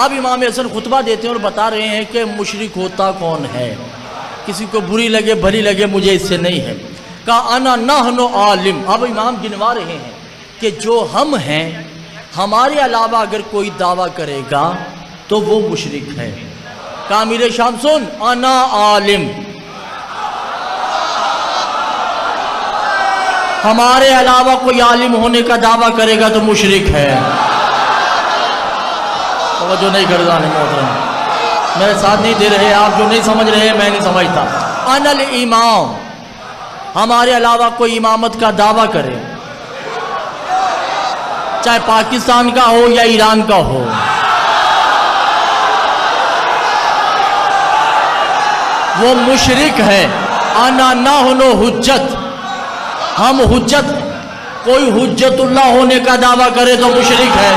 اب امام حسن خطبہ دیتے ہیں اور بتا رہے ہیں کہ مشرک ہوتا کون ہے، کسی کو بری لگے بھلی لگے مجھے اس سے نہیں ہے. کہا انا نحن عالم. اب امام گنوا رہے ہیں کہ جو ہم ہیں ہمارے علاوہ اگر کوئی دعویٰ کرے گا تو وہ مشرک ہے. کہا امیر شام سن، انا عالم، ہمارے علاوہ کوئی عالم ہونے کا دعویٰ کرے گا تو مشرک ہے. توجہ نہیں کر رہا محترم، میرے ساتھ نہیں دے رہے آپ، جو نہیں سمجھ رہے میں نہیں سمجھتا. انا الامام، ہمارے علاوہ کوئی امامت کا دعویٰ کرے، چاہے پاکستان کا ہو یا ایران کا ہو، وہ مشرک ہے. انا نحن حجت، ہم حجت، کوئی حجت اللہ ہونے کا دعویٰ کرے تو مشرک ہے.